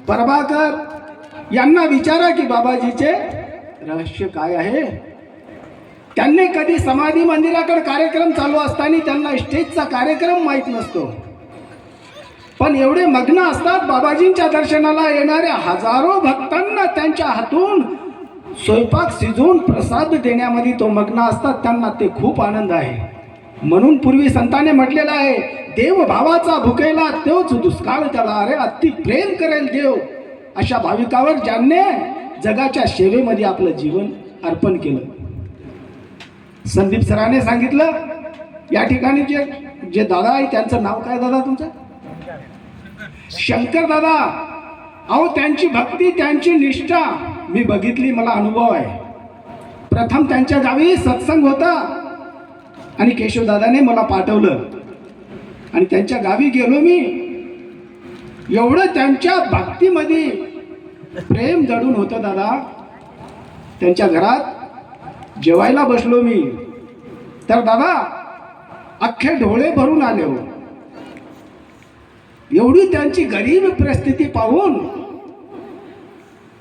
प्रभाकर यांना विचारा की बाबाजीचे रहस्य काय आहे. त्यांनी कधी समाधी मंदिराकडे कार्यक्रम चालू असताना त्यांना स्टेजचा कार्यक्रम माहीत नसतो, पण एवढे मग्न असतात बाबाजींच्या दर्शनाला येणाऱ्या हजारो भक्तांना त्यांच्या हातून स्वयंपाक शिजवून प्रसाद देण्यामध्ये तो मग्न असतात. त्यांना ते खूप आनंद आहे. म्हणून पूर्वी संतांनी म्हटलेलं आहे, देव भावाचा भुकेला तोच दुष्काळ त्याला. अरे अति प्रेम करेल देव अशा भाविकावर ज्यांनी जगाच्या सेवेमध्ये आपलं जीवन अर्पण केलं. संदीप सराने सांगितलं, या ठिकाणी जे दादा आहे त्यांचं नाव काय दादा तुमचं? शंकर दादा. अहो त्यांची भक्ती, त्यांची निष्ठा मी बघितली, मला अनुभव आहे. प्रथम त्यांच्या गावी सत्संग होता आणि केशवदादाने मला पाठवलं आणि त्यांच्या गावी गेलो मी. एवढं त्यांच्या भक्तीमध्ये प्रेम दडून होतं दादा. त्यांच्या घरात जेवायला बसलो मी तर दादा अख्खे डोळे भरून आले हो. एवढी त्यांची गरीब परिस्थिती पाहून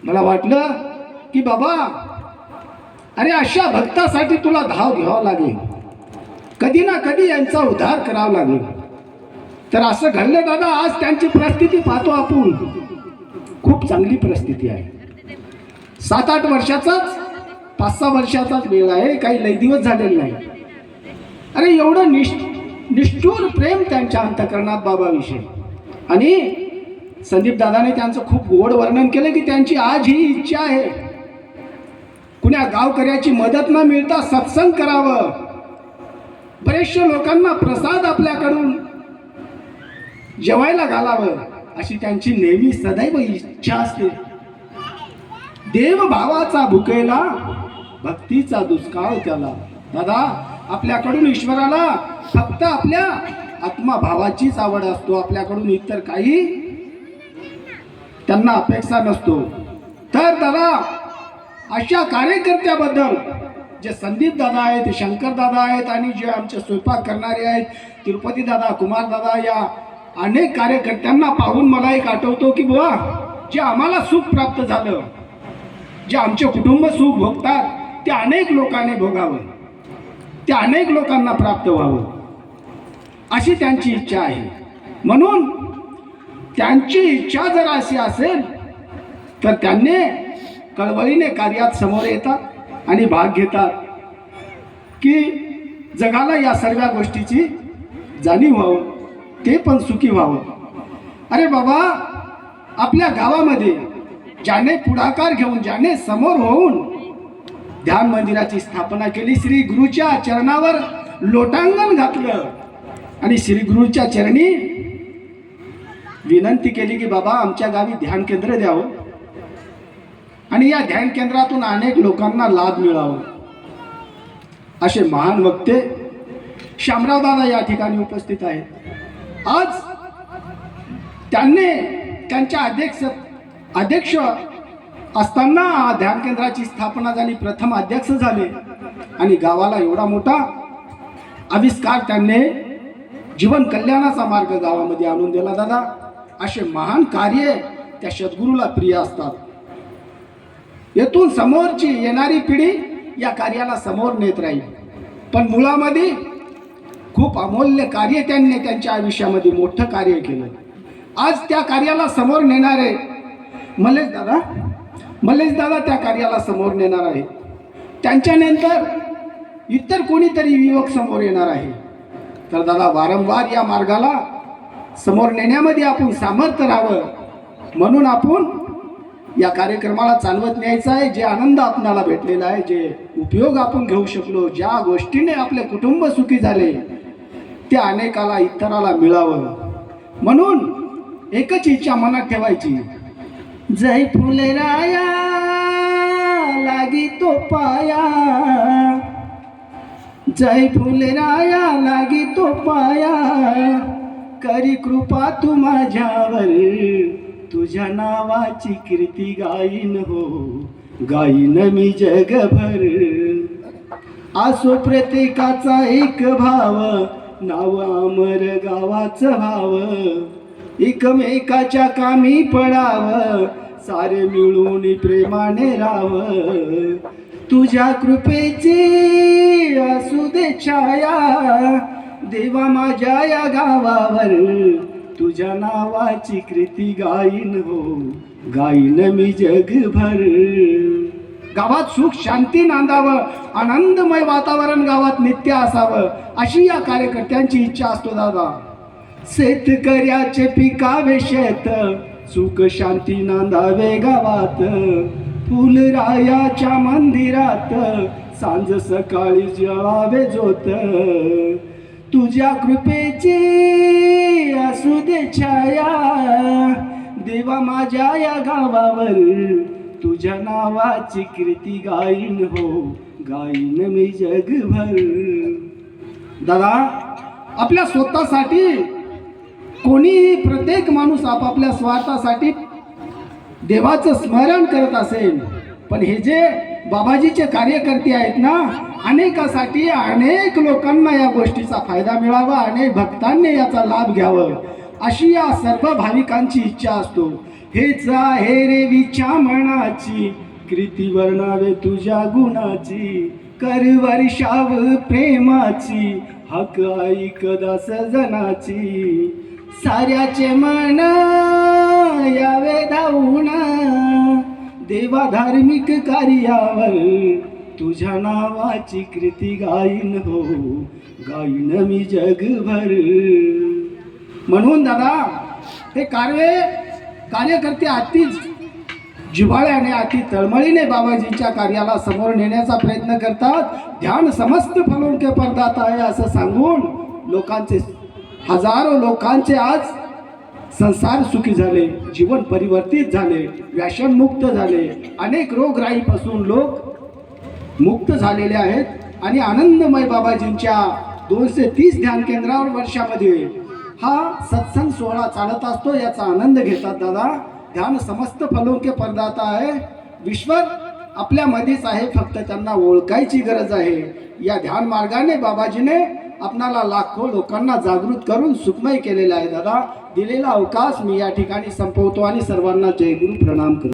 मला वाटलं की बाबा, अरे अशा भक्तासाठी तुला धाव घ्यावं लागेल, कधी ना कधी यांचा उद्धार करावा लागेल. तर असं घडलं दादा. आज त्यांची परिस्थिती पाहतो आपण, खूप चांगली परिस्थिती आहे. 7-8 वर्षाचाच 5-6 वर्षाचाच वेळ आहे, काही लई दिवस झालेले नाही. अरे एवढं निष्ठुर प्रेम त्यांच्या अंतःकरणात बाबाविषयी. आणि संदीप दादाने त्यांचं खूप गोड वर्णन केलं की त्यांची आज ही इच्छा आहे, कुण्या गावकऱ्याची मदत न मिळता सत्संग करावं, बरेचशा लोकांना प्रसाद आपल्याकडून जेवायला घालावं, अशी त्यांची नेहमी सदैव इच्छा असते. देव भावाचा भुकेला भक्तीचा दुष्काळ त्याला. दादा आपल्याकडून ईश्वराला फक्त आपल्या आत्माभावाचीच आवड असतो, आपल्याकडून इतर काही त्यांना अपेक्षा नसतो. तर दादा अशा कार्यकर्त्याबद्दल जे संदीप दादा आहेत, शंकर दादा आहेत आणि जे आमचे स्वयंपाक करणारे आहेत तिरुपती दादा, कुमार दादा, या अनेक कार्यकर्त्यांना पाहून मला एक आठवतो की बुवा, जे आम्हाला सुख प्राप्त झालं, जे आमचे कुटुंब सुख भोगतात ते अनेक लोकांनी भोगावं, ते अनेक लोकांना प्राप्त व्हावं अशी त्यांची इच्छा आहे. म्हणून त्यांची इच्छा जर अशी असेल तर त्यांनी कळवळीने कार्यात समोर येतात आणि भाग घेतात की जगाला या सर्व गोष्टीची जाणीव व्हावं, ते पण सुखी व्हावं. अरे बाबा, आपल्या गावामध्ये ज्याने पुढाकार घेऊन, ज्याने समोर होऊन ध्यान मंदिराची स्थापना केली, श्री गुरुच्या चरणावर लोटांगण घातलं आणि श्री गुरुच्या चरणी विनंती केली की बाबा आमच्या गावी ध्यान केंद्र द्यावं आणि या ध्यान केंद्रातून अनेक लोकांना लाभ मिळावा. असे महान वक्ते शामराव दादा या ठिकाणी उपस्थित आहेत. आज त्यांनी त्यांच्या अध्यक्ष असताना ध्यान केंद्राची स्थापना झाली, प्रथम अध्यक्ष झाले आणि गावाला एवढा मोठा आविष्कार त्यांनी जीवन कल्याणाचा मार्ग गावामध्ये आणून दिला. दादा असे महान कार्य त्या सद्गुरूला प्रिय असतात. येथून समोरची येणारी पिढी या कार्याला समोर नेत राहील, पण मुळामध्ये खूप अमूल्य कार्य त्यांनी त्यांच्या आयुष्यामध्ये मोठं कार्य केलं. आज त्या कार्याला समोर नेणारे मल्लेश दादा त्या कार्याला समोर नेणार आहे. त्यांच्यानंतर इतर कोणीतरी युवक समोर येणार आहे. तर दादा वारंवार या मार्गाला समोर नेण्यामध्ये आपण सामर्थ्य राहावं, म्हणून आपण या कार्यक्रमाला चालवत न्यायचं आहे. जे आनंद आपल्याला भेटलेला आहे, जे उपयोग आपण घेऊ शकलो, ज्या गोष्टीने आपले कुटुंब सुखी झाले ते अनेकाला इतराला मिळावं. म्हणून एकच इच्छा मनात ठेवायची, जय फुलराया लागी तो पाया, जय फुलराया लागी तो पाया, करी कृपा तू माझ्यावर, तुझ्या नावाची कीर्ती गाईन हो, गाईन मी जगभर. असो प्रत्येकाचा एक भाव, नाव अमर गावाचं भाव, एकमेकाच्या कामी पडावं, सारे मिळून प्रेमाने राहावं. तुझ्या कृपेची असू दे छाया देवा माझ्या या गावावर, तुझ्या नावाची कृती गाईन हो, गाईन मी जगभर. गावात सुख शांती नांदावं, आनंदमय वातावरण गावात नित्य असावं, अशी या कार्यकर्त्यांची इच्छा असतो दादा. शेतकऱ्याचे पिकावे शेत, सुख शांती नांदावे गावात. फुलरायाच्या मंदिरात सांज सकाळी जळावे ज्योत. तुझ्या कृपेची असू दे छाया देवा माझ्या या गावावर, तुझ्या नावाची कीर्ती गाईन हो, गाईन मी जगभर. दादा, आपल्या स्वतःसाठी कोणीही प्रत्येक माणूस आपापल्या स्वार्थासाठी देवाचं स्मरण करत असेल, पण हे जे बाबाजीचे कार्यकर्ते आहेत ना, अनेकासाठी अनेक लोकांना या गोष्टीचा फायदा मिळावा, अनेक भक्तांनी याचा लाभ घ्यावा, अशी या सर्व भाविकांची इच्छा असतो. हेच आहे रे विच्या मनाची, कृती वर्णावे तुझ्या गुणाची. कर वर्षाव प्रेमाची, हक ऐक दास जनाची. साऱ्याचे मन यावे धावून देवा धार्मिक कार्यावर, तुझ्या नावाची कृती गाईन हो, गाईन मी जगभर. म्हणून दादा, हे कार्यकर्ते अतिच जिव्हाळ्याने अति तळमळीने बाबाजींच्या कार्याला समोर नेण्याचा प्रयत्न करतात. ध्यान समस्त फलों के परदाता आहे असं सांगून लोकांचे, हजारो लोकांचे आज संसार सुखी झाले, जीवन परिवर्तित झाले, व्यसनमुक्त झाले, अनेक रोगराईपासून लोक मुक्त झालेले आहेत. आणि आनंदमय बाबाजींच्या 230 ध्यान केंद्रावर वर्षामध्ये हा सत्संग सोहळा चालत असतो. याचा आनंद घेतात दादा. ध्यान समस्त फलों के परदाता आहे. ईश्वर आपल्यामध्येच आहे, फक्त त्यांना ओळखायची गरज आहे. या ध्यान मार्गाने बाबाजीने आपणाला लाखो लोकांना जागृत करून सुखमय केलेला आहे दादा. दिलेला अवकाश मी या ठिकाणी संपवतो आणि सर्वांना जय गुरु प्रणाम करतो.